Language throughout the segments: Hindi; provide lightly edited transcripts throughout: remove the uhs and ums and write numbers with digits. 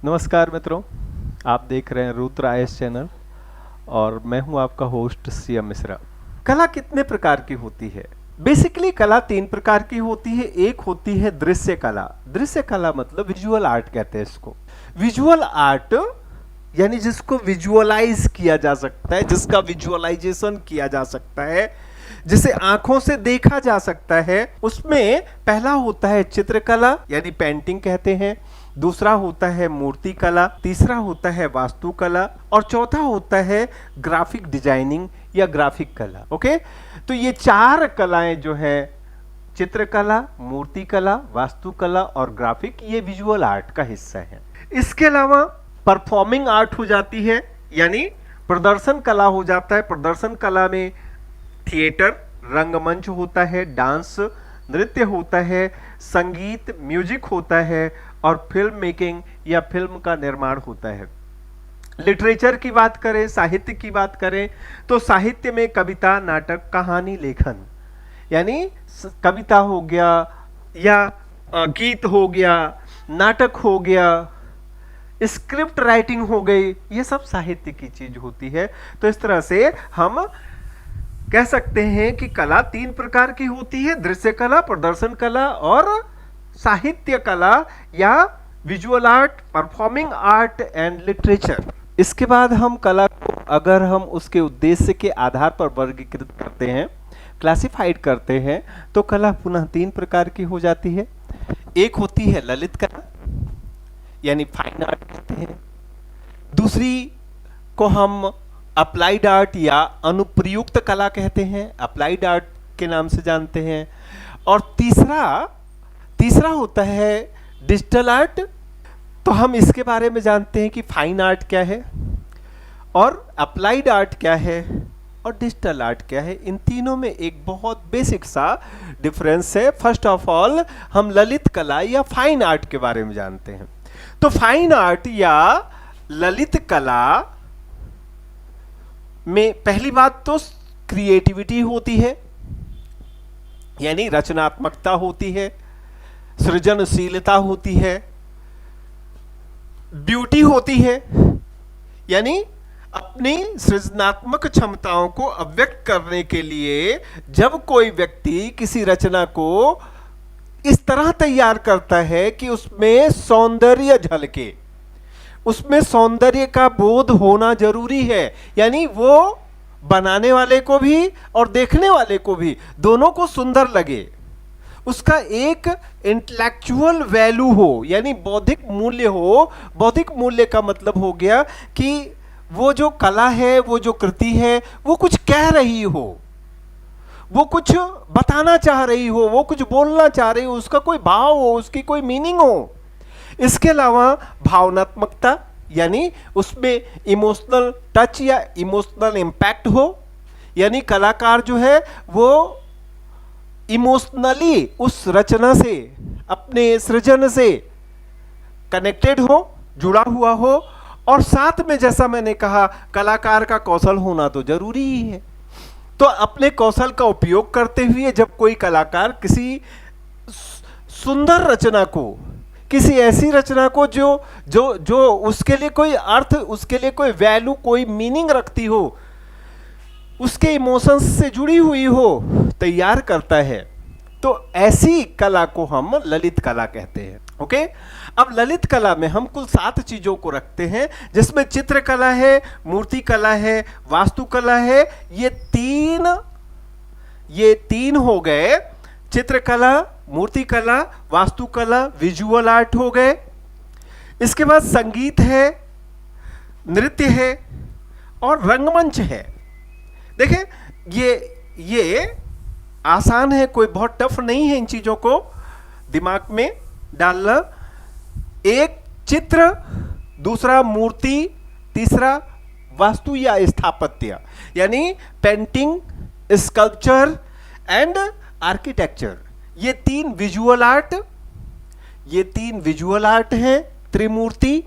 नमस्कार मित्रों, आप देख रहे हैं रुद्र आईएएस चैनल और मैं हूं आपका होस्ट सीएम मिश्रा। कला कितने प्रकार की होती है? बेसिकली कला तीन प्रकार की होती है। एक होती है दृश्य कला। दृश्य कला मतलब विजुअल आर्ट कहते हैं इसको। विजुअल आर्ट यानी जिसको विजुअलाइज किया जा सकता है, जिसका विजुअलाइजेशन किया जा सकता है, जिसे आंखों से देखा जा सकता है। उसमें पहला होता है चित्रकला यानी पेंटिंग कहते हैं, दूसरा होता है मूर्ति कला, तीसरा होता है वास्तुकला और चौथा होता है ग्राफिक डिजाइनिंग या ग्राफिक कला। ओके, तो ये चार कलाएं जो है चित्रकला, मूर्ति कला, वास्तुकला और ग्राफिक, ये विजुअल आर्ट का हिस्सा है। इसके अलावा परफॉर्मिंग आर्ट हो जाती है यानी प्रदर्शन कला हो जाता है। प्रदर्शन कला में थिएटर, रंगमंच होता है, डांस, नृत्य होता है, संगीत, म्यूजिक होता है और फिल्म मेकिंग या फिल्म का निर्माण होता है। लिटरेचर की बात करें, साहित्य की बात करें तो साहित्य में कविता, नाटक, कहानी लेखन यानी कविता हो गया या गीत हो गया, नाटक हो गया, स्क्रिप्ट राइटिंग हो गई, ये सब साहित्य की चीज होती है। तो इस तरह से हम कह सकते हैं कि कला तीन प्रकार की होती है: दृश्य कला, प्रदर्शन कला और साहित्य कला या visual art, performing art and literature. इसके बाद हम कला को अगर हम उसके उद्देश्य के आधार पर वर्गीकृत करते हैं, क्लासिफाइड करते हैं, तो कला पुनः तीन प्रकार की हो जाती है। एक होती है ललित कला यानी फाइन आर्ट कहते हैं, दूसरी को हम अप्लाइड आर्ट या अनुप्रयुक्त कला कहते हैं, अप्लाइड आर्ट के नाम से जानते हैं, और तीसरा होता है डिजिटल आर्ट। तो हम इसके बारे में जानते हैं कि फाइन आर्ट क्या है और अप्लाइड आर्ट क्या है और डिजिटल आर्ट क्या है। इन तीनों में एक बहुत बेसिक सा डिफरेंस है। फर्स्ट ऑफ ऑल हम ललित कला या फाइन आर्ट के बारे में जानते हैं। तो फाइन आर्ट या ललित कला में पहली बात तो क्रिएटिविटी होती है यानी रचनात्मकता होती है, सृजनशीलता होती है, ब्यूटी होती है यानी अपनी सृजनात्मक क्षमताओं को अभिव्यक्त करने के लिए जब कोई व्यक्ति किसी रचना को इस तरह तैयार करता है कि उसमें सौंदर्य झलके, उसमें सौंदर्य का बोध होना जरूरी है, यानी वो बनाने वाले को भी और देखने वाले को भी दोनों को सुंदर लगे, उसका एक इंटेलेक्चुअल वैल्यू हो यानी बौद्धिक मूल्य हो। बौद्धिक मूल्य का मतलब हो गया कि वो जो कला है, वो जो कृति है, वो कुछ कह रही हो, वो कुछ बताना चाह रही हो, वो कुछ बोलना चाह रही हो, उसका कोई भाव हो, उसकी कोई मीनिंग हो। इसके अलावा भावनात्मकता यानी उसमें इमोशनल टच या इमोशनल इम्पैक्ट हो, यानी कलाकार जो है वो इमोशनली उस रचना से, अपने सृजन से कनेक्टेड हो, जुड़ा हुआ हो, और साथ में जैसा मैंने कहा कलाकार का कौशल होना तो जरूरी ही है। तो अपने कौशल का उपयोग करते हुए जब कोई कलाकार किसी सुंदर रचना को, किसी ऐसी रचना को जो जो जो उसके लिए कोई अर्थ, उसके लिए कोई वैल्यू, कोई मीनिंग रखती हो, उसके इमोशंस से जुड़ी हुई हो, तैयार करता है, तो ऐसी कला को हम ललित कला कहते हैं। ओके, अब ललित कला में हम कुल 7 चीजों को रखते हैं जिसमें चित्रकला है, मूर्ति कला है, वास्तुकला है। ये तीन हो गए, चित्रकला, मूर्ति कला, वास्तुकला, विजुअल आर्ट हो गए। इसके बाद संगीत है, नृत्य है और रंगमंच है। देखें, ये आसान है, कोई बहुत टफ नहीं है इन चीजों को दिमाग में डालना। एक चित्र, दूसरा मूर्ति, तीसरा वास्तु या स्थापत्य यानी पेंटिंग, स्कल्पचर एंड आर्किटेक्चर। ये तीन विजुअल आर्ट हैं, त्रिमूर्ति।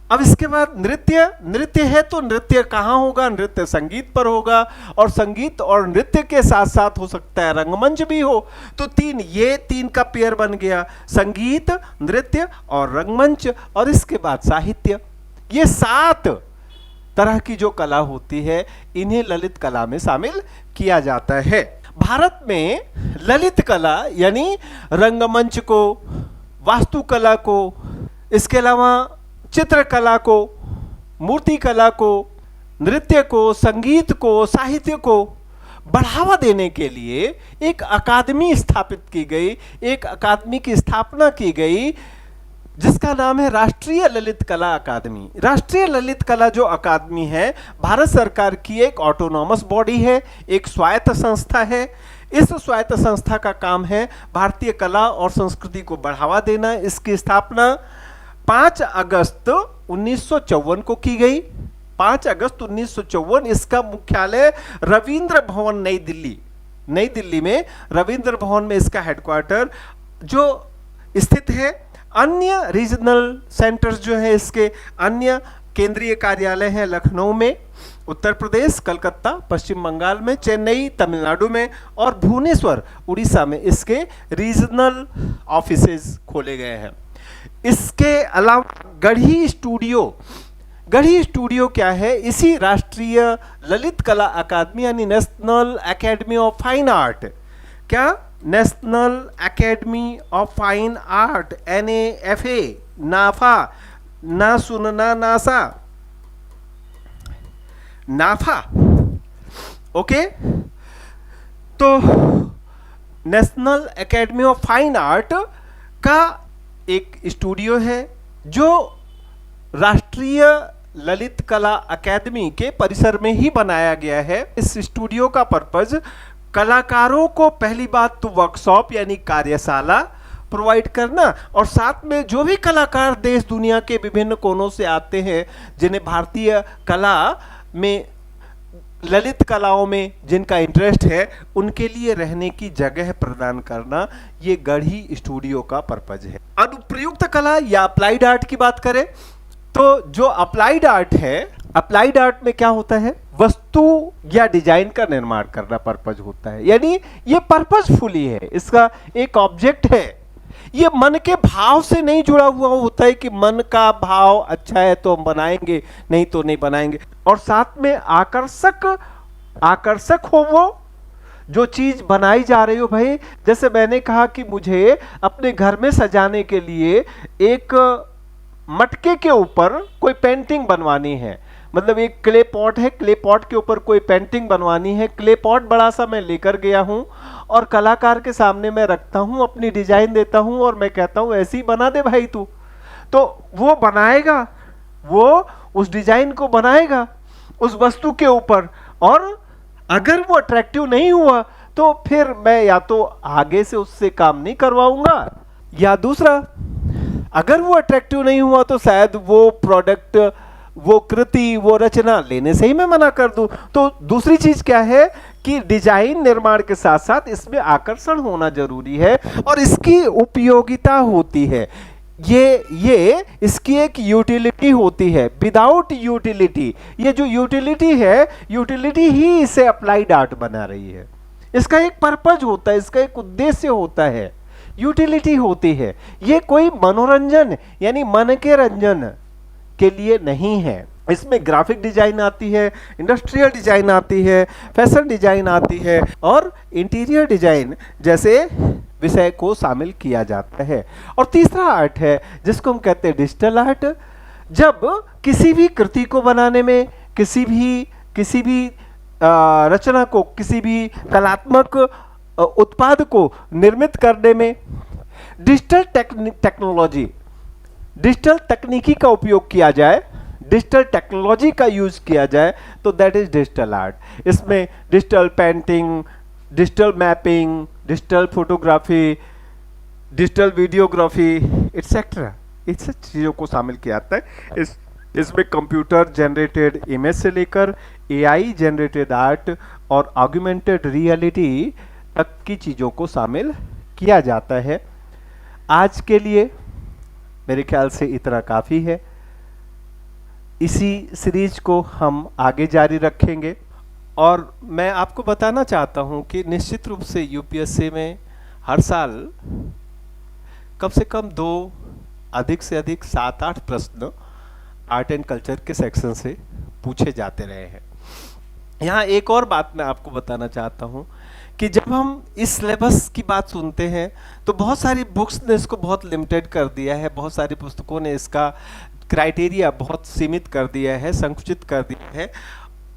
अब इसके बाद नृत्य, नृत्य है तो नृत्य कहाँ होगा? नृत्य संगीत पर होगा, और संगीत और नृत्य के साथ साथ हो सकता है रंगमंच भी हो। तो तीन, ये तीन का पेयर बन गया, संगीत, नृत्य और रंगमंच। और इसके बाद साहित्य। ये 7 तरह की जो कला होती है, इन्हें ललित कला में शामिल किया जाता है। भारत में ललित कला यानी रंगमंच को, वास्तुकला को, इसके अलावा चित्रकला को, मूर्ति कला को, नृत्य को, संगीत को, साहित्य को बढ़ावा देने के लिए एक अकादमी स्थापित की गई, एक अकादमी की स्थापना की गई, जिसका नाम है राष्ट्रीय ललित कला अकादमी। राष्ट्रीय ललित कला जो अकादमी है, भारत सरकार की एक ऑटोनॉमस बॉडी है, एक स्वायत्त संस्था है। इस स्वायत्त संस्था का काम है भारतीय कला और संस्कृति को बढ़ावा देना। इसकी स्थापना 5 अगस्त 1954 को की गई। 5 अगस्त 1954। इसका मुख्यालय रविंद्र भवन नई दिल्ली में रविंद्र भवन में इसका हेडक्वार्टर जो स्थित है। अन्य रीजनल सेंटर्स जो है, इसके अन्य केंद्रीय कार्यालय हैं लखनऊ में, उत्तर प्रदेश, कलकत्ता पश्चिम बंगाल में, चेन्नई तमिलनाडु में और भुवनेश्वर उड़ीसा में इसके रीजनल ऑफिसेज खोले गए हैं। इसके अलावा गढ़ी स्टूडियो क्या है? इसी राष्ट्रीय ललित कला अकादमी यानी National Academy of Fine Art, क्या National Academy of Fine Art, NAFA, NAFA, ना सुनना नासा, नाफा, ओके। तो National Academy of Fine Art का एक स्टूडियो है जो राष्ट्रीय ललित कला अकादमी के परिसर में ही बनाया गया है। इस स्टूडियो का पर्पज कलाकारों को पहली बात तो वर्कशॉप यानी कार्यशाला प्रोवाइड करना, और साथ में जो भी कलाकार देश दुनिया के विभिन्न कोनों से आते हैं, जिन्हें भारतीय कला में, ललित कलाओं में जिनका इंटरेस्ट है, उनके लिए रहने की जगह प्रदान करना, ये गढ़ी स्टूडियो का पर्पज है। अनुप्रयुक्त कला या अप्लाइड आर्ट की बात करें तो जो अप्लाइड आर्ट है, अप्लाइड आर्ट में क्या होता है? वस्तु या डिजाइन का निर्माण करना पर्पज होता है, यानी ये पर्पजफुली है, इसका एक ऑब्जेक्ट है। ये मन के भाव से नहीं जुड़ा हुआ होता है कि मन का भाव अच्छा है तो हम बनाएंगे, नहीं तो नहीं बनाएंगे। और साथ में आकर्षक हो वो जो चीज बनाई जा रही हो। भाई जैसे मैंने कहा कि मुझे अपने घर में सजाने के लिए एक मटके के ऊपर कोई पेंटिंग बनवानी है, मतलब एक क्ले पॉट है, क्ले पॉट के ऊपर कोई पेंटिंग बनवानी है। क्ले पॉट बड़ा सा मैं लेकर गया हूं और कलाकार के सामने मैं रखता हूं, अपनी डिजाइन देता हूं और मैं कहता हूं ऐसे ही बना दे भाई तू, तो वो बनाएगा, वो उस डिजाइन को बनाएगा उस वस्तु के ऊपर। और अगर वो अट्रैक्टिव नहीं हुआ तो फिर मैं या तो आगे से उससे काम नहीं करवाऊंगा, या दूसरा अगर वो अट्रैक्टिव नहीं हुआ तो शायद वो प्रोडक्ट, वो कृति, वो रचना लेने से ही मैं मना कर दूं। तो दूसरी चीज क्या है कि डिजाइन निर्माण के साथ साथ इसमें आकर्षण होना जरूरी है और इसकी उपयोगिता होती है। ये इसकी एक यूटिलिटी होती है। विदाउट यूटिलिटी, ये जो यूटिलिटी है, यूटिलिटी ही इसे अप्लाइड आर्ट बना रही है। इसका एक पर्पज होता है, इसका एक उद्देश्य होता है, यूटिलिटी होती है। ये कोई मनोरंजन यानी मन के रंजन के लिए नहीं है। इसमें ग्राफिक डिजाइन आती है, इंडस्ट्रियल डिजाइन आती है, फैशन डिजाइन आती है और इंटीरियर डिजाइन जैसे विषय को शामिल किया जाता है। और तीसरा आर्ट है जिसको हम कहते हैं डिजिटल आर्ट। जब किसी भी कृति को बनाने में, किसी भी रचना को, किसी भी कलात्मक उत्पाद को निर्मित करने में डिजिटल टेक्नोलॉजी, डिजिटल तकनीकी का उपयोग किया जाए, डिजिटल टेक्नोलॉजी का यूज किया जाए, तो दैट इज डिजिटल आर्ट। इसमें digital painting, digital mapping, digital photography, digital videography etcetera, इन सब चीज़ों को शामिल किया जाता है। इसमें कंप्यूटर जनरेटेड इमेज से लेकर AI जनरेटेड आर्ट और ऑगमेंटेड रियलिटी तक की चीज़ों को शामिल किया जाता है। आज के लिए मेरे ख्याल से इतना काफ़ी है। इसी सीरीज को हम आगे जारी रखेंगे। और मैं आपको बताना चाहता हूं कि निश्चित रूप से यूपीएससी में हर साल कम से कम अधिक से अधिक 7-8 प्रश्न आर्ट एंड कल्चर के सेक्शन से पूछे जाते रहे हैं। यहाँ एक और बात मैं आपको बताना चाहता हूँ कि जब हम इस सिलेबस की बात सुनते हैं तो बहुत सारी बुक्स ने इसको बहुत लिमिटेड कर दिया है, बहुत सारी पुस्तकों ने इसका क्राइटेरिया बहुत सीमित कर दिया है, संकुचित कर दिया है।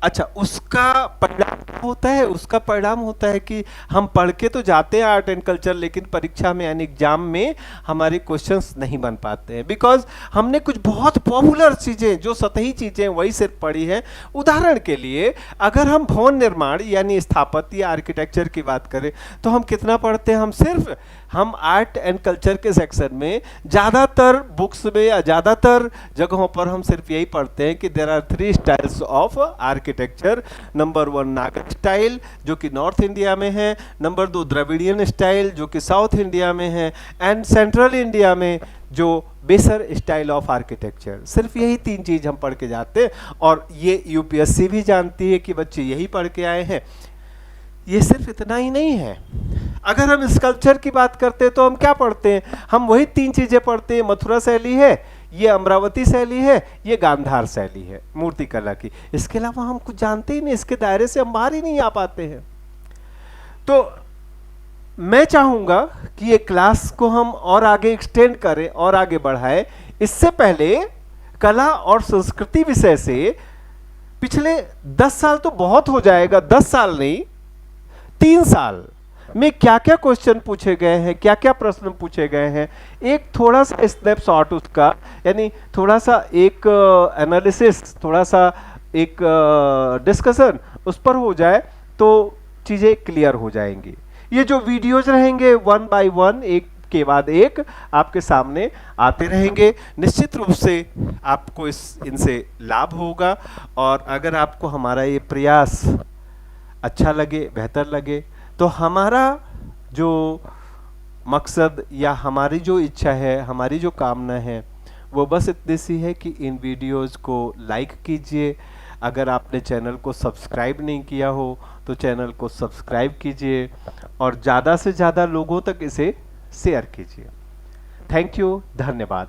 अच्छा, उसका परिणाम क्या होता है? उसका परिणाम होता है कि हम पढ़ के तो जाते हैं आर्ट एंड कल्चर, लेकिन परीक्षा में यानी एग्जाम में हमारे क्वेश्चंस नहीं बन पाते हैं, बिकॉज हमने कुछ बहुत पॉपुलर चीज़ें, जो सतही चीज़ें वही सिर्फ पढ़ी है। उदाहरण के लिए अगर हम भवन निर्माण यानी स्थापत्य या आर्किटेक्चर की बात करें तो हम कितना पढ़ते हैं? हम आर्ट एंड कल्चर के सेक्शन में ज़्यादातर बुक्स में या ज़्यादातर जगहों पर हम सिर्फ यही पढ़ते हैं कि there are 3 styles of architecture. Number 1 Nagara style जो कि नॉर्थ इंडिया में है, नंबर 2 द्रविडियन स्टाइल जो कि साउथ इंडिया में है, एंड सेंट्रल इंडिया में जो बेसर स्टाइल ऑफ आर्किटेक्चर। सिर्फ यही 3 चीज़ हम पढ़ के जाते हैं और ये यूपीएससी भी जानती है कि बच्चे यही पढ़ के आए हैं। ये सिर्फ इतना ही नहीं है, अगर हम स्कल्पचर की बात करते हैं तो हम क्या पढ़ते हैं? हम वही 3 चीजें पढ़ते हैं, मथुरा शैली है, ये अमरावती शैली है, ये गांधार शैली है मूर्ति कला की। इसके अलावा हम कुछ जानते ही नहीं, इसके दायरे से हम बाहर ही नहीं आ पाते हैं। तो मैं चाहूंगा कि ये क्लास को हम और आगे एक्सटेंड करें और आगे बढ़ाएं। इससे पहले कला और संस्कृति विषय से पिछले 10 साल तो बहुत हो जाएगा, 10 साल नहीं 3 साल में क्या क्या क्वेश्चन पूछे गए हैं, क्या क्या प्रश्न पूछे गए हैं, एक थोड़ा सा स्नैपशॉट उसका, यानी थोड़ा सा एक एनालिसिस, थोड़ा सा एक डिस्कशन उस पर हो जाए तो चीज़ें क्लियर हो जाएंगी। ये जो वीडियोज रहेंगे 1 बाय 1 एक के बाद एक आपके सामने आते रहेंगे। निश्चित रूप से आपको इनसे लाभ होगा। और अगर आपको हमारा ये प्रयास अच्छा लगे, बेहतर लगे, तो हमारा जो मकसद या हमारी जो इच्छा है, हमारी जो कामना है, वो बस इतनी सी है कि इन वीडियोस को लाइक कीजिए। अगर आपने चैनल को सब्सक्राइब नहीं किया हो तो चैनल को सब्सक्राइब कीजिए और ज़्यादा से ज़्यादा लोगों तक इसे शेयर कीजिए। थैंक यू, धन्यवाद।